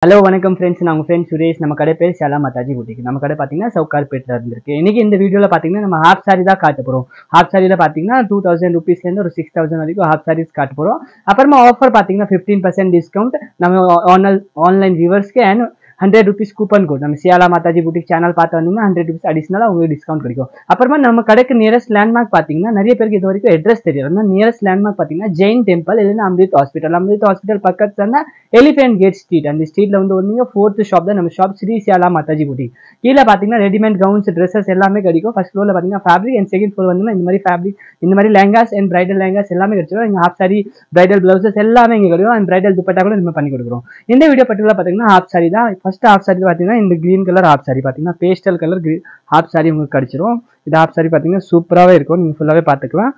Hello வணக்கம் friends, நான் உங்கள் ஃப்ரெண்ட் சுரேஷ். நம்ம கடை பேர் ஷாலா மாதாஜி பூட்டிக். நம்ம கடை பார்த்தீங்கன்னா சவுகார்பேட்டில் இருந்திருக்கு. இன்னைக்கு இந்த வீடியோவில் பார்த்தீங்கன்னா நம்ம ஹாஃப் சாரி தான் காட்ட போகிறோம். ஹாஃப் சாரியில் பார்த்தீங்கன்னா 2000 ருபீஸ்லேருந்து ஒரு 6000 வரைக்கும் ஹாஃப் சாரீஸ் காட்ட போகிறோம். அப்புறமா ஆஃபர் பார்த்தீங்கன்னா 15% டிஸ்கவுண்ட் நம்ம ஆன்லைன் வியூவர்ஸ்க்கு அண்ட் 100 rupees கூப்பன் கோட். நம்ம ஷியாலா மாதாஜி பூட்டிக் சேனல் பார்த்து வந்தீங்கன்னா 100 rupees அடிஷனலாக உங்களுக்கு டிஸ்கவுண்ட் கிடைக்கும். அப்புறமா நம்ம கடைக்கு நியரஸ்ட் லேண்ட்மார்க் பார்த்தீங்கன்னா நிறைய பேருக்கு இது வரைக்கும் அட்ரஸ் தெரியும். நியரஸ்ட் லேண்ட்மார்க் பார்த்தீங்கன்னா ஜெயின் டெம்பிள் இல்லைன்னா அம்ரித் ஹாஸ்பிட்டல் பக்கத்துல இருந்தால் எலிஃபென்ட் கேட் ஸ்ட்ரீட். அந்த ஸ்ட்ரீட்ல வந்து வந்தீங்க 4th ஷாப் தான் நம்ம ஷாப், ஸ்ரீ ஷியாலா மாதாஜி பூட்டிக். கீழே பார்த்தீங்கன்னா ரெடிமேட் கவுன்ஸ் ட்ரெஸ்ஸஸ் எல்லாமே கிடைக்கும். ஃபர்ஸ்ட் ஃப்ளோர்ல பார்த்தீங்கன்னா ஃபேப்ரிக் அண்ட் செகண்ட் ஃப்ளோர் வந்து இந்த மாதிரி ஃபேப்ரிக், இந்த மாதிரி லெஹங்காஸ் அண்ட் பிரைடல் லெஹங்காஸ் எல்லாமே கிடைச்சிடும். இங்கே ஹாஃப் சாரி, பிரைடல் பிளவுசஸ் எல்லாமே இங்கே கிடைக்கும். அண்ட் பிரைடல் துப்பட்டா கூட நம்ம பண்ணி கொடுக்குறோம். இந்த வீடியோ பர்டிகுலர் பார்த்தீங்கன்னா ஹாஃப் சாரி தான். ஃபர்ஸ்ட் ஹாஃப் சாரி பார்த்தீங்கன்னா இந்த கிரீன் கலர் ஹாஃப் சாரி பார்த்தீங்கன்னா பேஸ்டல் கலர் ஹாஃப் சாரி உங்களுக்கு கிடைச்சிரும். இது ஹாஃப் சாரி பார்த்தீங்கன்னா சூப்பராகவே இருக்கும். நீங்கள் ஃபுல்லாகவே பார்த்துக்கலாம்.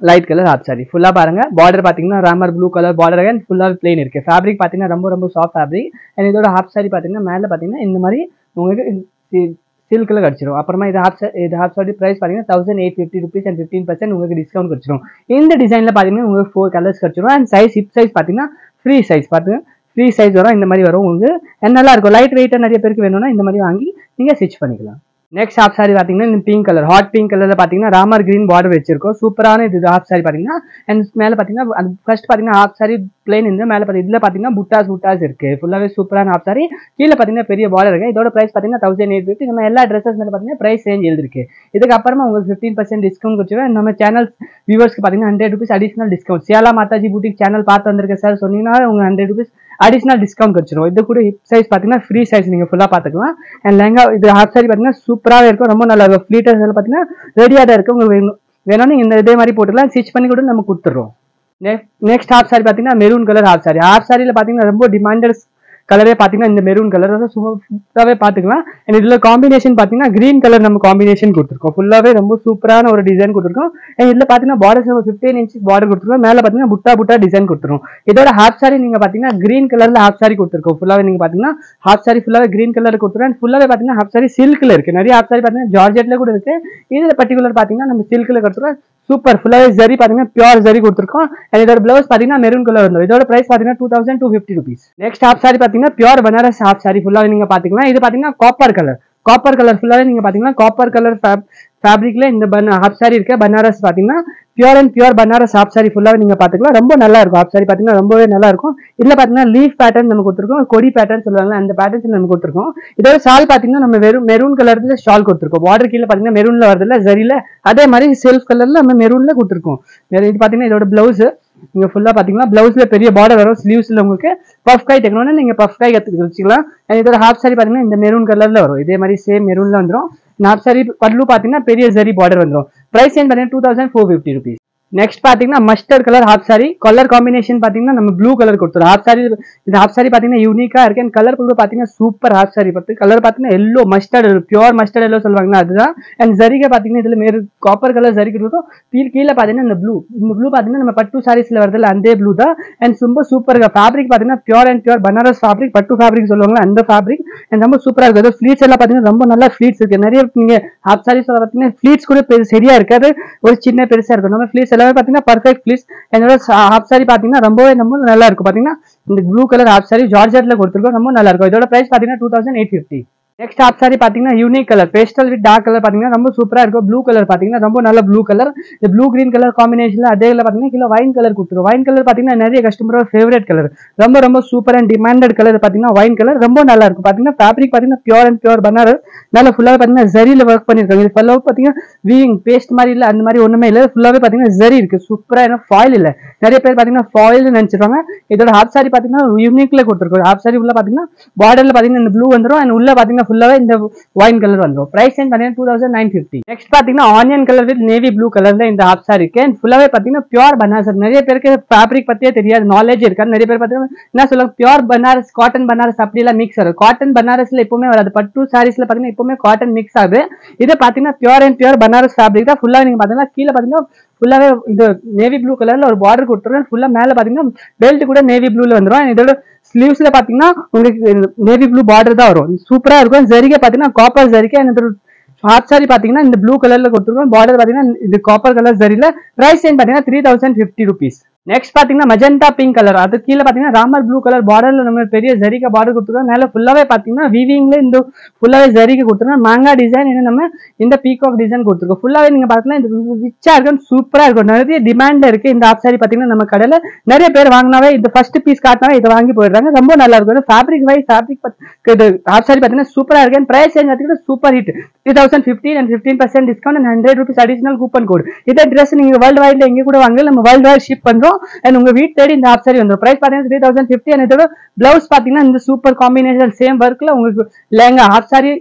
லைட் கலர் ஹாஃப் சாரி ஃபுல்லா பாருங்க. பார்டர் பாத்தீங்கன்னா Ramar blue colour border and ஃபுல்லா பிளெயின் இருக்கு. ஃபேப்ரிக் பாத்தீங்கன்னா ரொம்ப சாஃப்ட் ஃபேப்ரிக். அண்ட் இதோட ஹாஃப் சாரி பாத்தீங்கன்னா மேல பாத்தீங்கன்னா இந்த மாதிரி உங்களுக்கு சில்க்ல கிடைச்சிரும். அப்புறமா இது ஹாஃப் சாரி பிரைஸ் பாத்தீங்கன்னா 1850 rupees and 15% உங்களுக்கு டிஸ்கவுண்ட் கிடைச்சிரும். இந்த டிசைன்ல பாத்தீங்கன்னா உங்களுக்கு 4 கலர்ஸ் கிடைச்சிரும். அண்ட் சைஸ் ஹிப் சைஸ் பாத்தீங்கன்னா ஃப்ரீ சைஸ் பாத்தீங்கன்னா ஃப்ரீ சைஸ் வரும். இந்த மாதிரி வரும் உங்களுக்கு. நல்லா இருக்கும். லைட் வெயிட்டா நிறைய பேருக்கு வேணும்னா இந்த மாதிரி வாங்கி நீங்க ஸ்டிச் பண்ணிக்கலாம். நெக்ஸ்ட் ஹாஃப் சாரி பாத்தீங்கன்னா இந்த பிங்க் கலர், ஹாட் பிங்க் கலர்ல பாத்தீங்கன்னா ராமர் கிரீன் பார்டர் வச்சிருக்கோம். சூப்பரான இது ஹாஃப் சாரி பாத்தீங்கன்னா. அண்ட் மேல பாத்தீங்கன்னா ஃபர்ஸ்ட் பாத்தீங்கன்னா ஹாஃப் சாரி பிளைன் இந்த மேல பாத்தீங்கன்னா இதுல பாத்தீங்கன்னா புட்டாஸ் இருக்கு. ஃபுல்லாவே சூப்பரான ஹாஃப் சாரி. கீழே பாத்தீங்கன்னா பெரிய பார்டர் இருக்கு. இதோட பிரைஸ் பாத்தீங்கன்னா 1850. நம்ம எல்லா ட்ரெஸ்ஸஸ் மேல பாத்தீங்கன்னா பிரைஸ் ரேஞ்ச் எழுதிருக்கு. இதுக்கு அப்புறமா உங்களுக்கு 15% டிஸ்கவுண்ட் கொடுத்துருவேன். நம்ம சேனல் வியூவர்ஸ்க்கு பாத்தீங்கன்னா 100 rupees additional discount. Shiyala Mataji boutique channel பார்த்து வந்திருக்க சார் சொன்னீங்கன்னா உங்களுக்கு 100 rupees அடிஷனல் டிஸ்கவுண்ட் கிடைச்சிரும். இது கூட ஹிப் சைஸ் பாத்தீங்கன்னா ஃப்ரீ சைஸ் நீங்க ஃபுல்லா பாத்துக்கலாம். அண்ட் லெஹங்கா இது ஹாஃப் சாரி பாத்தீங்கன்னா சூப்பராகவே இருக்கும். ரொம்ப நல்லா இருக்கும். ஃபிளீட்டர்ஸ் எல்லாம் பாத்தீங்கன்னா ரெடியா தான் இருக்கு. உங்களுக்கு வேணும்னு இந்த இதே மாதிரி போட்டுக்கலாம். ஸ்டிச் பண்ணி கூட நம்ம கொடுத்துறோம். நெக்ஸ்ட் ஹாஃப் சாரி பாத்தீங்கன்னா மெரூன் கலர் ஹாஃப் சாரி. ஹாஃப் சாரியில பாத்தீங்கன்னா ரொம்ப டிமாண்டட் கலரே பாத்தீங்கன்னா இந்த மெரூன் கலர் சூப்பராகவே பாத்துக்கலாம். அண்ட் இதுல காம்பினேஷன் பாத்தீங்கன்னா கிரீன் கலர் நம்ம காம்பினேஷன் கொடுத்துருக்கோம். ஃபுல்லாவே ரொம்ப சூப்பரான ஒரு டிசைன் கொடுத்துருக்கோம். அண்ட் இதுல பாத்தீங்கன்னா பார்டர்ஸ் 15 inches பார்டர் கொடுத்துருக்கோம். மேல பாத்தீங்கன்னா புட்டா டிசைன் கொடுத்துருக்கோம். இதோட ஹாஃப் சாரி நீங்க பாத்தீங்கன்னா கிரீன் கலர்ல ஹாஃப் சாரி கொடுத்துருக்கோம். ஃபுல்லாவே நீங்க பாத்தீங்கன்னா ஹாஃப் சாரி ஃபுல்லாவே கிரீன் கலர் கொடுத்துருக்கோம். அண்ட் ஃபுல்லாவே பாத்தீங்கன்னா ஹாஃப் சாரி சில்க்ல இருக்கு. நிறைய ஹாஃப் சாரி பாத்தீங்கன்னா ஜார்ஜெட்ல கூட இருக்கு. இதுல பர்டிகுலர் பாத்தீங்கன்னா நம்ம சில்க்ல கொடுத்துருக்கோம். சூப்பர் ஃபுல்லாவே ஜரி பாத்தீங்கன்னா பியூர் ஜரி கொடுத்துருக்கோம். அண்ட் இதோட பிளவுஸ் பாத்தீங்கன்னா மெரூன் கலர் வரும். இதோட பிரைஸ் பாத்தீங்கன்னா 2250 rupees. நெக்ஸ்ட் ஹாஃப் சாரி பாத்தீங்கன்னா பியூர் பனாரஸ் ஹாஃப் சாரி ஃபுல்லாவே நீங்க பாத்தீங்கன்னா. இது பாத்தீங்கன்னா காப்பர் கலர் ஃபுல்லாவே நீங்க பாத்தீங்கன்னா காப்பர் கலர் ஃபேப்ரிக்ல இந்த ஹாஃப் சாரி இருக்கு. பனாரஸ் பாத்தீங்கன்னா பியூர் பனாரஸ் ஹாஃப் சாரி ஃபுல்லாவே நீங்க பாத்துக்கலாம். ரொம்ப நல்லா இருக்கும். ஹாஃப் சாரி பாத்தீங்கன்னா ரொம்பவே நல்லா இருக்கும். இதுல பாத்தீங்கன்னா லீஃப் பேட்டர்ன் நம்ம கொடுத்துருக்கோம். கொடி பேட்டர்ன் சொல்லுவாங்க, அந்த பேட்டர்ன் நம்ம கொடுத்துருக்கோம். இதோட ஷால் பாத்தீங்கன்னா நம்ம மெரூன் கலர்ல ஷால் கொடுத்துருக்கோம். பார்டர் கீழே பாத்தீங்கன்னா மெரூன்ல வருதுல ஜரியில, அதே மாதிரி செல்ஃப் கலர்ல நம்ம மெரூன்ல கொடுத்துருக்கோம். இது பாத்தீங்கன்னா இதோட பிளவுஸ் நீங்க ஃபுல்லா பாத்தீங்கன்னா பிளவுஸ்ல பெரிய பார்டர் வரும். ஸ்லீவ்ஸ்ல உங்களுக்கு பஃப் கை தைக்கணும்னா நீங்க பஃப் கை வச்சுக்கலாம். இதோட ஹாஃப் சாரி பாத்தீங்கன்னா இந்த மெரூன் கலர்ல வரும். இதே மாதிரி சேம் மெரூன்ல வந்துடும். ஹாஃப் சாரி பல்லு பாத்தீங்கன்னா பெரிய ஜரி பார்டர் வந்துடும். பிரைஸ் பாத்தீங்கன்னா 2450 rupees. நெக்ஸ்ட் பாத்தீங்கன்னா mustard colour half sorry. Colour combination பாத்தீங்கன்னா நம்ம ப்ளூ கலர் கொடுத்துரும். ஹாஃப் சாரி இந்த ஹாஃப் சாரி பாத்தீங்கன்னா யூனிக்கா இருக்கு. அண்ட் கலர் கூட பாத்தீங்கன்னா சூப்பர் ஹாஃப் சாரி பார்த்து கலர் பாத்தீங்கன்னா yellow mustard, pure mustard yellow சொல்லுவாங்கன்னா அதுதான். அண்ட் ஜரிகை பாத்தீங்கன்னா இதுல காப்பர் கலர் ஜரி கொடுக்கும். கீழே பாத்தீங்கன்னா இந்த ப்ளூ பாத்தீங்கன்னா நம்ம பட்டு சாரீஸ்ல வருதுல அந்த ப்ளூ தான். அண்ட் ரொம்ப சூப்பர் ஃபேப்ரிக் பாத்தீங்கன்னா பியூர் பனாரஸ் ஃபேப்ரிக், பட்டு ஃபேப்ரிக் சொல்லுவாங்க அந்த ஃபேப்ரிக். அண்ட் ரொம்ப சூப்பரா இருக்கு. ஃபிளீட்ஸ் எல்லாம் பாத்தீங்கன்னா ரொம்ப நல்லா ஃபிளீட்ஸ் இருக்கு. நிறைய நீங்க ஹாஃப் சாரீஸ் பாத்தீங்கன்னா ஃபிளீட்ஸ் கூட சரியா இருக்காது, ஒரு சின்ன பெருசா இருக்கும். நம்ம ஃபிளீட்ஸ் பாத்தீங்கன்னா பர்ஃபெக்ட் ப்ளீஸ். என்னோட ஹாஃப் சாரி பாத்தீங்கன்னா ரொம்பவே நல்லா இருக்கும். பாத்தீங்கன்னா இந்த ப்ளூ கலர் ஹாஃப் சாரி ஜார்ஜெட்ல கொடுத்துருக்கோம். ரொம்ப நல்லா இருக்கும். இதோட பிரைஸ் பாத்தீங்கன்னா 2850. நெக்ஸ்ட் ஹாஃப் சாரி பாத்தீங்கன்னா unique colour pastel with dark colour பாத்தீங்கன்னா ரொம்ப சூப்பரா இருக்கும். ப்ளூ கலர் பாத்தீங்கன்னா ரொம்ப நல்ல ப்ளூ கலர். இந்த ப்ளூ கிரீன் கலர் காம்பினேஷன்ல அதே பாத்தீங்கன்னா கீழே வைன் கலர் கொடுத்துரும். வைன் கலர் பாத்தீங்கன்னா நிறைய கஸ்டமரோட ஃபேவரட் கலர். ரொம்ப சூப்பர் அண்ட் டிமாண்டட் கலர் பாத்தீங்கன்னா வைன் கலர் ரொம்ப நல்லா இருக்கும். பாத்தீங்கன்னா ஃபேப்ரிக் பாத்தீங்கன்னா பியூர் பனாரஸ். மேல ஃபுல்லாவே பாத்தீங்கன்னா ஜரியில ஒர்க் பண்ணிருக்காங்க. இது ஃபுல்லாவே பாத்தீங்கன்னா வீவிங் பேஸ்ட் மாதிரி இல்ல, அந்த மாதிரி ஒண்ணுமே இல்ல. ஃபுல்லாவே பாத்தீங்கன்னா ஜரி இருக்கு. சூப்பரா ஏன்னா ஃபாயில் இல்ல. நிறைய பேர் பாத்தீங்கன்னா ஃபாயில் நினைச்சிருவாங்க. இதோட ஹாஃப் சாரி பாத்தீங்கன்னா யூனிக்ல கொடுத்துருக்கோம். ஹாஃப் சாரி உள்ள பாத்தீங்கன்னா பார்டர்ல பாத்தீங்கன்னா இந்த ப்ளூ வந்துடும். அண்ட் உள்ள பாத்தீங்கன்னா ஃபுல்லாவே இந்த வைன் கலர் வந்துடும். பிரைஸ் பாத்தீங்கன்னா 2950. நெக்ஸ்ட் பாத்தீங்கன்னா onion colour with navy blue கலர்ல இந்த ஹாஃப் சாரி இருக்கு. அண்ட் ஃபுல்லாவே பாத்தீங்கன்னா பியூர் பனாரஸ். நிறைய பேருக்கு ஃபேப்ரிக் பத்தியே தெரியாது, நாலேஜ் இருக்காது. நிறைய பேர் பாத்தீங்கன்னா என்ன சொல்லுவாங்க, பியூர் பனாரஸ் காட்டன் பனாரஸ் அப்படி எல்லாம் மிக்ஸ் ஆகுது. காட்டன் பனாரஸ்ல எப்பவுமே வராது. பட்டு சாரீஸ்ல பாத்தீங்கன்னா எப்பவுமே காட்டன் மிக்ஸ் ஆகுது. இது பாத்தீங்கன்னா பியூர் பனாரஸ் ஃபேப்ரிக் தான். ஃபுல்லா நீங்க பாத்தீங்கன்னா கீழே பாத்தீங்கன்னா ஃபுல்லாவே இந்த நேவி ப்ளூ கலர்ல ஒரு பார்டர் கொடுத்துருவேன். ஃபுல்லா மேல பாத்தீங்கன்னா பெல்ட் கூட நேவி ப்ளூல வந்துடும். இதோட ஸ்லீவ்ஸ்ல பாத்தீங்கன்னா உங்களுக்கு நேவி ப்ளூ பார்டர் தான் வரும். சூப்பரா இருக்கும். ஜரிகை பாத்தீங்கன்னா காப்பர் ஜரிகை. ஹாஃப் சாரி பாத்தீங்கன்னா இந்த ப்ளூ கலர்ல கொடுத்துருக்கோம். பார்டர் பாத்தீங்கன்னா இது காப்பர் கலர் ஜரியில. பிரைஸ் பாத்தீங்கன்னா 3050 rupees. நெக்ஸ்ட் பாத்தீங்கன்னா மஜெண்டா பிங்க் கலர், அது கீழே பாத்தீங்கன்னா ராமர் ப்ளூ கலர் பார்டர்ல நம்ம பெரிய ஜரிகா பார்டர் கொடுத்துருக்கோம். மேல ஃபுல்லாவே பாத்தீங்கன்னா வீவிங்ல இந்த ஃபுல்லாவே ஜரிகை கொடுத்துருக்கோம். மாங்கா டிசைன் நம்ம இந்த பீகாக் டிசைன் கொடுத்துருக்கோம். ஃபுல்லாவே நீங்க பாத்தீங்கன்னா இது ரிச்சா இருக்கும், சூப்பரா இருக்கும். நிறைய டிமாண்ட் இருக்கு இந்த ஆஃப் சாரி பாத்தீங்கன்னா நம்ம கடையில நிறைய பேர் வாங்கினாவே இந்த ஃபர்ஸ்ட் பீஸ் காட்டினாவே இதை வாங்கி போயிடுறாங்க. ரொம்ப நல்லா இருக்கும். Fabric wise fabric of sari பாத்தீங்கன்னா சூப்பரா இருக்கு. Price change super hit 2015 and 15% discount and 100 rupees additional coupon code. இதே ட்ரெஸ் நீங்க வேர்ல்டு வைட்ல எங்க கூட வாங்க, நம்ம வேர்ல்டு வைட் ஷிப் பண்றோம். and உங்க வீட் தேடி இந்த ஆஃப் சாரி வந்துரும். பிரைஸ் பாத்தீங்கன்னா 3050 and இதோட பிளவுஸ் பாத்தீங்கன்னா இந்த சூப்பர் காம்பினேஷன் சேம் ஒர்க்ல உங்களுக்கு லெஹங்கா ஆஃப் சாரி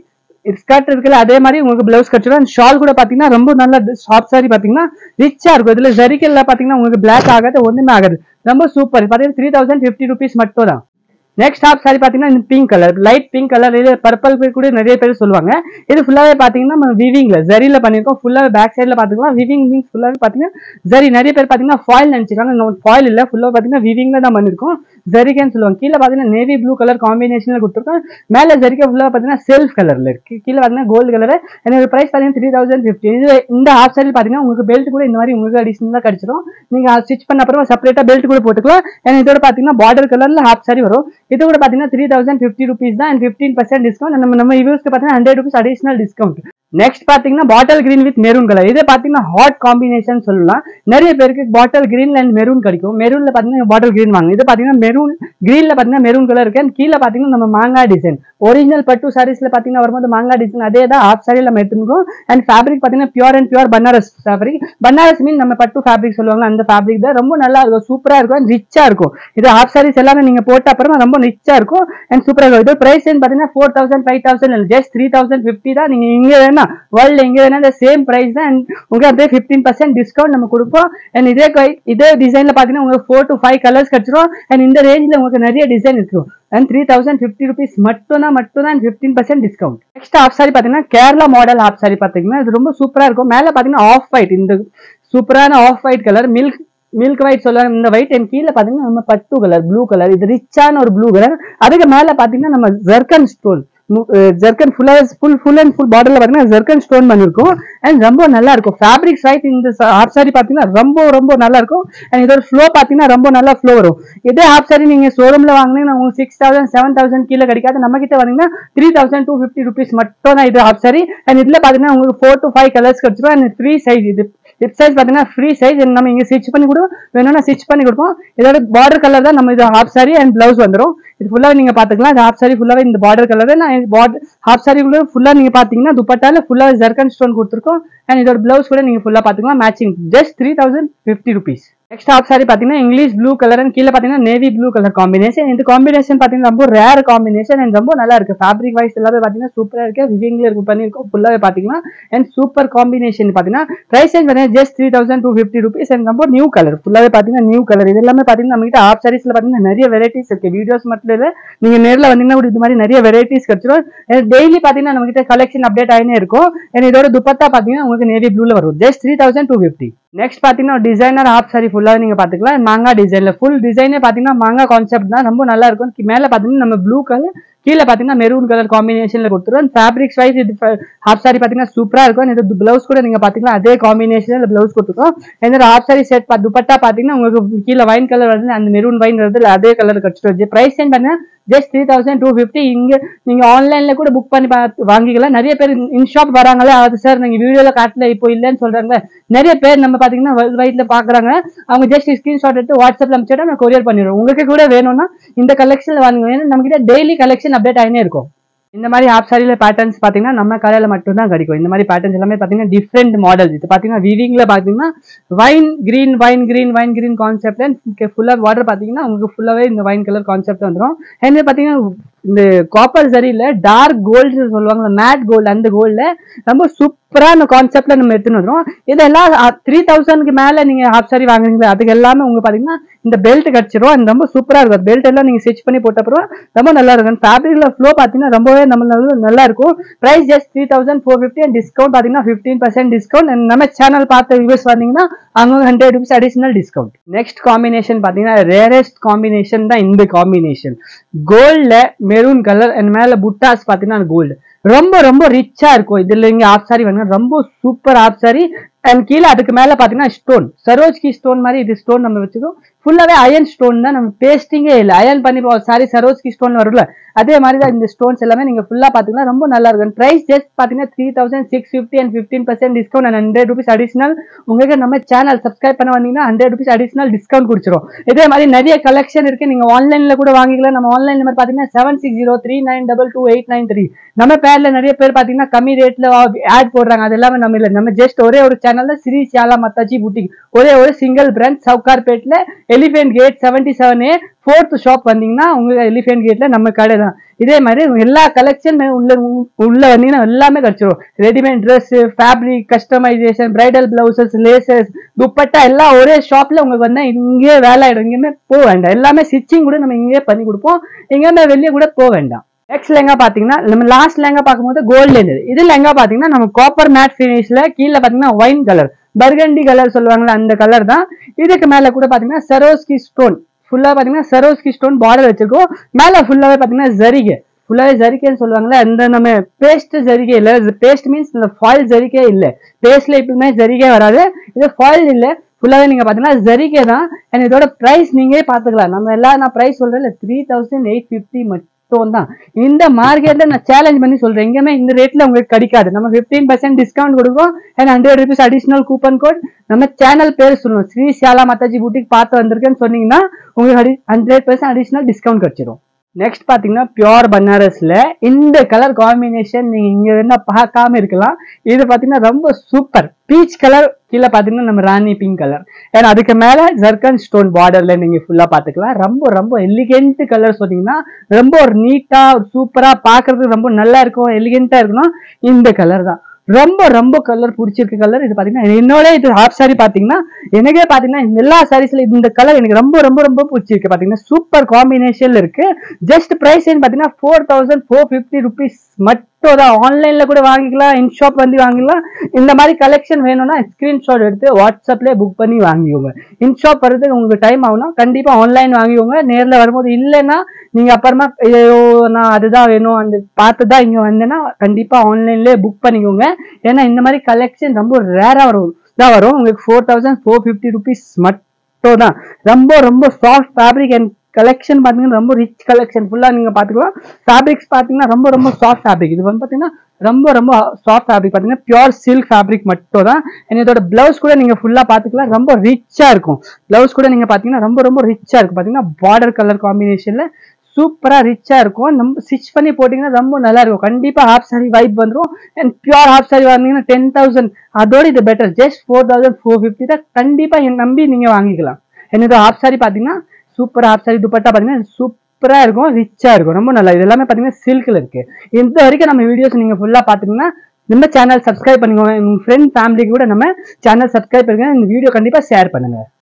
ஸ்கர்ட் இருக்குல்ல அதே மாதிரி உங்களுக்கு பிளவுஸ் கட்சிடும். ஷால் கூட பாத்தீங்கன்னா ரொம்ப நல்ல ஆஃப் சாரி பாத்தீங்கன்னா ரிச்சா இருக்கும். இதுல ஜரிகல்ல பாத்தீங்கன்னா உங்களுக்கு பிளாக் ஆகாது, ஒண்ணுமே ஆகாது. ரொம்ப சூப்பர். பாத்தீங்கன்னா 3050 rupees மட்டும் தான். நெக்ஸ்ட் ஆஃப் சாரி பாத்தீங்கன்னா pink colour, light pink colour, இது பர்பிள் கூட நிறைய பேர் சொல்லுவாங்க. இது ஃபுல்லாவே பாத்தீங்கன்னா நம்ம விவிங்ல ஜரியில பண்ணிருக்கோம். ஃபுல்லாவே பேக் சைட்ல பாத்துக்கலாம். விவிங் மீன்ஸ் ஃபுல்லாவே பாத்தீங்கன்னா ஜரி. நிறைய பேர் பாத்தீங்கன்னா ஃபாயில் நினைச்சிருக்காங்க, ஃபாயில் இல்ல, ஃபுல்லா பாத்தீங்கன்னா விவிங்ல தான் பண்ணிருக்கோம். ஜரிகன்னு சொல்லுவாங்க. கீழே பாத்தீங்கன்னா நேவி ப்ளூ கலர் காம்பினேஷன்ல கொடுத்துருக்கோம். மேல ஜரிகா ஃபுல்லா பாத்தீங்கன்னா செல்ஃப் கலர்ல இருக்கு. கீழே பாத்தீங்கன்னா கோல்டு கலர். எனக்கு பிரைஸ் பாத்தீங்கன்னா 3050. இது இந்த ஆஃப் சாரி பாத்தீங்கன்னா உங்களுக்கு பெல்ட் கூட இந்த மாதிரி உங்களுக்கு அடிஷனலா கிடைச்சிடும். நீங்க ஸ்டிச் பண்ண அப்புறம் செப்பரேட்டா பெல்ட் கூட போட்டுக்கலாம். இதோட பாத்தீங்கன்னா பார்டர் கலர்ல ஹாஃப் சாரி வரும். இது கூட பாத்தீங்கன்னா 3050 rupees தான் and 15% டிஸ்கவுண்ட். நம்ம யூஸ்க்கு பாத்தீங்கன்னா 100 rupees அடிஷனல் டிஸ்கவுண்ட். நெக்ஸ்ட் பாத்தீங்கன்னா bottle green with maroon colour. இது பாத்தீங்கன்னா ஹாட் காம்பினேஷன் சொல்லலாம். நிறைய பேருக்கு பாட்டில் கிரீன் அண்ட் மெரூன் கிடைக்கும். மெரூன்ல பாத்தீங்கன்னா பாட்டில் கிரீன் வாங்க. இது பாத்தீங்கன்னா மெரூன் கிரீன்ல பாத்தீங்கன்னா மெரூன் கலர் இருக்கு. கீழே பாத்தீங்கன்னா நம்ம மாங்கா டிசைன் ஒரிஜினல் பட்டு சாரீஸ்ல பாத்தீங்கன்னா வரும்போது மாங்கா டிசைன் அதே தான் ஆஃப் சாரியில நம்ம எடுத்துருக்கோம். அண்ட் ஃபேப்ரிக் பாத்தீங்கன்னா pure and pure Banaras fabric. Banaras mean நம்ம பட்டு ஃபேப்ரிக் சொல்லுவாங்க, அந்த ஃபேப்ரிக் தான். ரொம்ப நல்லா இருக்கும், சூப்பரா இருக்கும், ரிச்சா இருக்கும். இது ஆஃப் சாரீஸ் எல்லாமே நீங்க போட்ட அப்புறமா ரொம்ப ரிச்சா இருக்கும் அண்ட் சூப்பரா இருக்கும். இது பிரைஸ் பாத்தீங்கன்னா 4000 5000 ஜஸ்ட் 3050 தான். நீங்க இங்க வேணா வேர்ல்ட்ல எங்க வேணா இந்த சேம் பிரைஸ் தான். உங்களுக்கு அப்படியே 15% டிஸ்கவுண்ட் நம்ம கொடுப்போம். அண்ட் இதே டிசைன்ல பாத்தீங்கன்னா உங்களுக்கு 4 to 5 கலர்ஸ் கிடைச்சிரும். அண்ட் இந்த ரேஞ்ச்ல உங்களுக்கு நிறைய டிசைன் இருக்கும். and 3050 rupees மட்டும் தான் 15% டிஸ்கவுண்ட். நெக்ஸ்ட் ஆஃப் சாரி பாத்தீங்கன்னா கேரளா மாடல் ஆஃப் சாரி பாத்தீங்கன்னா இது ரொம்ப சூப்பரா இருக்கும். மேல பாத்தீங்கன்னா ஆஃப் ஒயிட், இந்த சூப்பரான off white colour, milk white சொல்லுவாங்க இந்த ஒயிட். அண்ட் கீழே பாத்தீங்கன்னா நம்ம பட்டு கலர் ப்ளூ கலர், இது ரிச்சான ஒரு ப்ளூ கலர். அதுக்கு மேல பாத்தீங்கன்னா நம்ம zircon stone, zircon full and full பார்டர்ல பாத்தீங்கன்னா ஜர்கன் ஸ்டோன் பண்ணிருக்கும். அண்ட் ரொம்ப நல்லா இருக்கும். ஃபேப்ரிக் ரைட் இந்த ஆஃப் சாரி பாத்தீங்கன்னா ரொம்ப நல்லா இருக்கும். அண்ட் இதோட ஃப்ளோ பாத்தீங்கன்னா ரொம்ப நல்லா ஃப்ளோ வரும். இதே ஆஃப் சாரி நீங்க ஷோரூம்ல வாங்கினீங்கன்னா உங்களுக்கு 6000 7000 கீழே கிடைக்காது. நம்ம கிட்ட வாங்கினா 3250 rupees மட்டும் தான் இது ஆஃப் சாரி. அண்ட் இதுல பாத்தீங்கன்னா உங்களுக்கு 4 to 5 கலர்ஸ் கிடைச்சிடும். அண்ட் ஃப்ரீ சைஸ், இது ஹிப் சைஸ் பாத்தீங்கன்னா ஃப்ரீ சைஸ். நம்ம இங்க ஸ்டிச் பண்ணி கூட வேணும்னா ஸ்டிச் பண்ணி கொடுப்போம். இதோட பார்டர் கலர் தான் நம்ம இது ஹாஃப் சாரி அண்ட் பிளவுஸ் வந்துடும். இது ஃபுல்லாவே நீங்க பாத்துக்கலாம். இது ஹாஃப் சாரி ஃபுல்லாவே இந்த பார்டர் கலர். நான் ஹாஃப் சாரி ஃபுல்லா நீங்க பாத்தீங்கன்னா துப்பட்டால ஃபுல்லா ஜர்கன் ஸ்டோன் கொடுத்துருக்கோம். அண்ட் இதோட பிளவுஸ் கூட நீங்க ஃபுல்லா பாத்துக்கலாம் matching. Just 3050 rupees. Next half sari பாத்தீங்கன்னா இங்கிலீஷ் ப்ளூ கலர் அண்ட் கீழே பாத்தீங்கன்னா நேவி ப்ளூ கலர் காம்பினேஷன். இந்த காம்பினேஷன் பாத்தீங்கன்னா ரொம்ப ரேர் காம்பினேஷன் அண்ட் ரொம்ப நல்லா இருக்கு. ஃபேப்ரிக் வைஸ் எல்லாமே பாத்தீங்கன்னா சூப்பரா இருக்கு. விவிங்ல இருக்கு பண்ணிருக்கோம் ஃபுல்லாவே பாத்தீங்கன்னா. அண்ட் சூப்பர் காம்பினேஷன் பாத்தீங்கன்னா பிரைஸ் பாத்தீங்கன்னா ஜஸ்ட் 3250 rupees. அண்ட் ரொம்ப நியூ கலர் ஃபுல்லாவே பாத்தீங்கன்னா நியூ கலர். இது எல்லாமே பாத்தீங்கன்னா நம்ம கிட்ட ஆஃப் சாரீஸ்ல பாத்தீங்கன்னா நிறைய வெரைட்டிஸ் இருக்கு. வீடியோஸ் மட்டும் இல்ல, நீங்க நேர்ல வந்தீங்கன்னா கூட இது மாதிரி நிறைய வெரைட்டிஸ் கிடைச்சிடும். டெய்லி பாத்தீங்கன்னா நம்ம கிட்ட கலெக்ஷன் அப்டேட் ஆயினே இருக்கும். அண்ட் இதோட துப்பட்டா பாத்தீங்கன்னா உங்களுக்கு நேவி ப்ளூல வரும். ஜஸ்ட் 3250. நெக்ஸ்ட் பாத்தீங்கன்னா டிசைனர் ஆஃப் சாரி ஃபுல்லா நீங்க பாத்துக்கலாம். மாங்கா டிசைன்ல ஃபுல் டிசைனே பாத்தீங்கன்னா மாங்கா கான்செப்ட் தான். ரொம்ப நல்லா இருக்கும். மேல பாத்தீங்கன்னா நம்ம ப்ளூ கலர், கீழே பாத்தீங்கன்னா மெரூன் கலர் காம்பினேஷன்ல கொடுத்துருவோம். ஃபேப்ரிக் வைஸ் இது ஹாஃப் சாரி பாத்தீங்கன்னா சூப்பரா இருக்கும். இது பிளவுஸ் கூட நீங்க பாத்தீங்கன்னா அதே காம்பினேஷன்ல பிளவுஸ் கொடுத்துருக்கோம். இந்த ஹாஃப் சாரி செட் துப்பட்டா பாத்தீங்கன்னா உங்களுக்கு கீழே வைன் கலர் வருது, அந்த மெரூன் வைன் வருது, அதே கலர் கிடைச்சிட்டு பிரைஸ் பாத்தீங்கன்னா ஜஸ்ட் 3250. இங்க நீங்க ஆன்லைன்ல கூட புக் பண்ணி வாங்கிக்கலாம். நிறைய பேர் இன்ஷாப் வராங்களே, அது சார் நீங்க வீடியோல காட்டல இப்போ இல்லன்னு சொல்றாங்க. நிறைய பேர் நம்ம பாத்தீங்கன்னா வேர்ல்ட் வைட்ல பாக்குறாங்க. அவங்க ஜஸ்ட் ஸ்கிரீன்ஷாட் எடுத்து வாட்ஸ்அப்ல அனுப்பிச்சுட்டா நான் கொரியர் பண்ணிடுவோம். உங்களுக்கு கூட வேணும்னா இந்த கலெக்ஷன்ல வாங்குங்க. நம்ம கிட்ட டெய்லி கலெக்ஷன் அப்டேட் ஆயினே இருக்கும். இந்த மாதிரி ஆஃப் சாரியில பேட்டர்ன்ஸ் பாத்தீங்கன்னா நம்ம கடையில மட்டும் தான் கிடைக்கும். இந்த மாதிரி பேட்டர்ன்ஸ் எல்லாமே பாத்தீங்கன்னா டிஃப்ரெண்ட் மாடல்ஸ். இது பாத்தீங்கன்னா வீவிங்ல பாத்தீங்கன்னா வைன் கிரீன் கான்செப்ட் ஃபுல்லா பார்டர் பாத்தீங்கன்னா உங்களுக்கு ஃபுல்லாவே இந்த வைன் கலர் கான்செப்ட் வந்துடும். அண்ட் பாத்தீங்கன்னா இந்த காப்பர் சரியில டார்க் கோல்டு சொல்லுவாங்க, மேட் கோல்டு, அந்த கோல்ட்ல ரொம்ப சூப்பரான கான்செப்ட்ல நம்ம எடுத்துன்னு வந்துடும். இதெல்லாம் 3000க்கு மேல நீங்க ஹாஃப் சாரி வாங்குறீங்களா அதுக்கு எல்லாமே உங்களுக்கு பாத்தீங்கன்னா இந்த பெல்ட் கிடைச்சிரும். அது ரொம்ப சூப்பரா இருக்கும். பெல்ட் எல்லாம் நீங்க ஸ்டிச் பண்ணி போட்ட அப்புறம் ரொம்ப நல்லா இருக்கும். ஃபேப்ரிக்ல ஃப்ளோ பாத்தீங்கன்னா ரொம்பவே நல்லா இருக்கும். பிரைஸ் ஜஸ்ட் 3450 அண்ட் டிஸ்கவுண்ட் பாத்தீங்கன்னா 15% டிஸ்கவுண்ட். நம்ம சேனல் பார்த்த வியூவர்ஸ் வந்தீங்கன்னா அவங்க 100 rupees additional discount. Next combination பாத்தீங்கன்னா ரேரஸ்ட் காம்பினேஷன் தான் இந்த காம்பினேஷன். கோல்ட்ல மெரூன் கலர் அண்ட் மேல புட்டாஸ் பாத்தீங்கன்னா கோல்டு ரொம்ப ரிச்சா இருக்கும். இதுல இங்க ஆஃப் சாரி வந்து ரொம்ப சூப்பர் ஆஃப் சாரி. அண்ட் கீழே அதுக்கு மேல பாத்தீங்கன்னா ஸ்டோன், சரோஜ்கி ஸ்டோன் மாதிரி இது ஸ்டோன் நம்ம வச்சுக்கோம். ஃபுல்லாவே அயன் ஸ்டோன் தான், நம்ம பேஸ்டிங்கே இல்லை. அயன் பண்ணி சாரி சரோஸ்கி ஸ்டோன் வரும்ல அதே மாதிரி தான் இந்த ஸ்டோன்ஸ் எல்லாமே நீங்க ஃபுல்லா பாத்தீங்கன்னா ரொம்ப நல்லா இருக்கும். பிரைஸ் ஜஸ்ட் பாத்தீங்கன்னா 3650 and 15% discount and 100 rupees additional. உங்களுக்கு நம்ம சேனல் சப்ஸ்கிரைப் பண்ண வந்தீங்கன்னா 100 rupees அடிஷனல் டிஸ்கவுண்ட் கொடுத்துரும். இதே மாதிரி நிறைய கலெக்ஷன் இருக்கு, நீங்க ஆன்லைன்ல கூட வாங்கிக்கலாம். நம்ம ஆன்லைன் நம்பர் பாத்தீங்கன்னா 7603922893. நம்ம பேர்ல நிறைய பேர் பாத்தீங்கன்னா கம்மி ரேட்ல ஆட் போடுறாங்க, அது எல்லாமே நம்ம இல்ல. நம்ம ஜஸ்ட் ஒரே ஒரு சேனல்ல ஸ்ரீ ஷியாலா மாதாஜி பூட்டிக், ஒரே ஒரு சிங்கிள் பிராண்ட், சவுகார்பேட்ல elephant gate 77A 4th shop வந்தீங்கன்னா உங்களுக்கு எலிஃபென்ட் கேட்ல நம்ம கடை தான். இதே மாதிரி எல்லா கலெக்ஷன் உள்ள வந்தீங்கன்னா எல்லாமே கிடைச்சிடும். Readymade dress, fabric, customisation, bridal blouses, laces, dupatta எல்லாம் ஒரே ஷாப்ல உங்களுக்கு வந்தா இங்கே வேலை ஆயிடும். இங்கேயுமே போக வேண்டாம், எல்லாமே ஸ்டிச்சிங் கூட நம்ம இங்கே பண்ணி கொடுப்போம், எங்கேயுமே வெளியே கூட போக வேண்டாம். நெக்ஸ்ட் லெங்கா பாத்தீங்கன்னா நம்ம லாஸ்ட் லெங்கா பார்க்கும்போது கோல்டு இருந்தது. இது லெங்கா பாத்தீங்கன்னா நம்ம காப்பர் மேட் பினிஷ்ல, கீழே பாத்தீங்கன்னா ஒயின் கலர், பர்கண்டி கலர் சொல்லுவாங்கல்ல அந்த கலர் தான். இதுக்கு மேல கூட பாத்தீங்கன்னா சரோஸ்கி ஸ்டோன், ஃபுல்லா பாத்தீங்கன்னா சரோஸ்கி ஸ்டோன் பார்டர் வச்சிருக்கோம். மேல ஃபுல்லாவே பாத்தீங்கன்னா ஜரிகை, ஃபுல்லாவே ஜரிகைன்னு சொல்லுவாங்கல்ல, அந்த நம்ம பேஸ்ட் ஜரிகை இல்ல, பேஸ்ட் மீன்ஸ் இந்த ஃபாயில் ஜரிகை இல்ல, பேஸ்ட்ல எப்பவுமே ஜரிகை வராது, இது ஃபாயில் இல்ல, ஃபுல்லாவே நீங்க பாத்தீங்கன்னா ஜரிகை தான். அண்ட் இதோட பிரைஸ் நீங்களே பாத்துக்கலாம். நம்ம எல்லாம் நான் பிரைஸ் சொல்றேன் 3850 மட்டும் தான். இந்த மார்க்கெட்ல நான் சேலஞ்ச் பண்ணி சொல்றேன், எங்கேயுமே இந்த ரேட்ல உங்களுக்கு கிடைக்காது. நம்ம 15% டிஸ்கவுண்ட் கொடுப்போம் and 100 rupees additional coupon code. நம்ம சேனல் பேர் சொல்லணும், ஸ்ரீ ஷியாலா மாதாஜி பூட்டிக் பார்த்து வந்திருக்கேன்னு சொன்னீங்கன்னா உங்களுக்கு 100% அடிஷனல் டிஸ்கவுண்ட் கிடைச்சிடும். நெக்ஸ்ட் பாத்தீங்கன்னா பியோர் பனாரஸ்ல இந்த கலர் காம்பினேஷன் நீங்க இங்க என்ன பார்க்காம இருக்கலாம். இது பாத்தீங்கன்னா ரொம்ப சூப்பர் பீச் கலர், கீழே பாத்தீங்கன்னா நம்ம ராணி பிங்க் கலர், ஏன்னா அதுக்கு மேல ஜர்கன் ஸ்டோன் பார்டர்ல நீங்க ஃபுல்லா பாத்துக்கலாம். ரொம்ப ரொம்ப எலிகென்ட் கலர் சொன்னீங்கன்னா ரொம்ப ஒரு நீட்டா சூப்பரா பாக்குறதுக்கு ரொம்ப நல்லா இருக்கும், எலிகென்ட்டா இருக்கணும். இந்த கலர் தான் ரொம்ப ரொம்ப கலர் பிடிச்சிருக்கு கலர். இது பாத்தீங்கன்னா என்னோட இது ஹாஃப் சாரி பாத்தீங்கன்னா எனக்கே பாத்தீங்கன்னா எல்லா சாரீஸ்ல இந்த கலர் எனக்கு ரொம்ப ரொம்ப ரொம்ப பிடிச்சிருக்கு. பாத்தீங்கன்னா சூப்பர் காம்பினேஷன்ல இருக்கு. ஜஸ்ட் பிரைஸ் பாத்தீங்கன்னா 4450 rupees மட்டும் தான். ஆன்லைன்ல கூட வாங்கிக்கலாம், இன் ஷாப் வந்து வாங்கிக்கலாம். இந்த மாதிரி கலெக்ஷன் வேணும்னா ஸ்கிரீன்ஷாட் எடுத்து வாட்ஸ்அப்ல புக் பண்ணி வாங்கிக்கோங்க. இன் ஷாப் வர்றதுக்கு உங்களுக்கு டைம் ஆகும்னா கண்டிப்பா ஆன்லைன் வாங்கிக்கோங்க. நேர்ல வரும்போது இல்லைன்னா நீங்க அப்புறமா நான் அதுதான் வேணும் அந்த பார்த்துதான் இங்க வந்தேன்னா கண்டிப்பா ஆன்லைன்லயே புக் பண்ணிக்கோங்க. ஏன்னா இந்த மாதிரி கலெக்ஷன் ரொம்ப ரேரா வரும் உங்களுக்கு. 4450 rupees மட்டும் தான். ரொம்ப ரொம்ப சாஃப்ட் ஃபேப்ரிக் அண்ட் கலெக்ஷன் பாத்தீங்கன்னா ரொம்ப ரிச் கலெக்ஷன் ஃபுல்லா நீங்க பாத்துக்கலாம். ஃபேப்ரிக்ஸ் பாத்தீங்கன்னா ரொம்ப ரொம்ப சாஃப்ட் ஃபேப்ரிக். இது வந்து பாத்தீங்கன்னா ரொம்ப ரொம்ப சாஃப்ட் ஃபேப்ரிக், பாத்தீங்கன்னா பியூர் சில்க் ஃபேப்ரிக் மட்டும் தான். இதோட பிளவுஸ் கூட நீங்க ஃபுல்லா பாத்துக்கலாம், ரொம்ப ரிச்சா இருக்கும். பிளவுஸ் கூட நீங்க பாத்தீங்கன்னா ரொம்ப ரொம்ப ரிச்சா இருக்கும். பாத்தீங்கன்னா பார்டர் கலர் காம்பினேஷன்ல சூப்பரா ரிச்சா இருக்கும். நம்ம ஸ்டிச் பண்ணி போட்டீங்கன்னா ரொம்ப நல்லா இருக்கும். கண்டிப்பா ஹாஃப் சாரி வைப் வந்துடும். அண்ட் பியூர் ஹாஃப் சாரி வாங்கினீங்கன்னா 10,000, அதோட இது பெட்டர். ஜஸ்ட் 4450 தான். கண்டிப்பா என் நம்பி நீங்க வாங்கிக்கலாம். என்னோட ஹாஃப் சாரி பாத்தீங்கன்னா சூப்பர் ஹாஃப் சாரி துப்பட்டா பாத்தீங்கன்னா சூப்பரா இருக்கும், ரிச்சா இருக்கும், ரொம்ப நல்லா. இது எல்லாமே பாத்தீங்கன்னா சில்க்ல இருக்கு. இந்த வரைக்கும் நம்ம வீடியோஸ் நீங்க ஃபுல்லா பாத்தீங்கன்னா நம்ம சேனல் சப்ஸ்கிரைப் பண்ணிக்கோங்க. உங்க ஃப்ரெண்ட் ஃபேமிலிக்கு கூட நம்ம சேனல் சப்ஸ்கிரைப் பண்ணுங்க. இந்த வீடியோ கண்டிப்பா ஷேர் பண்ணுங்க.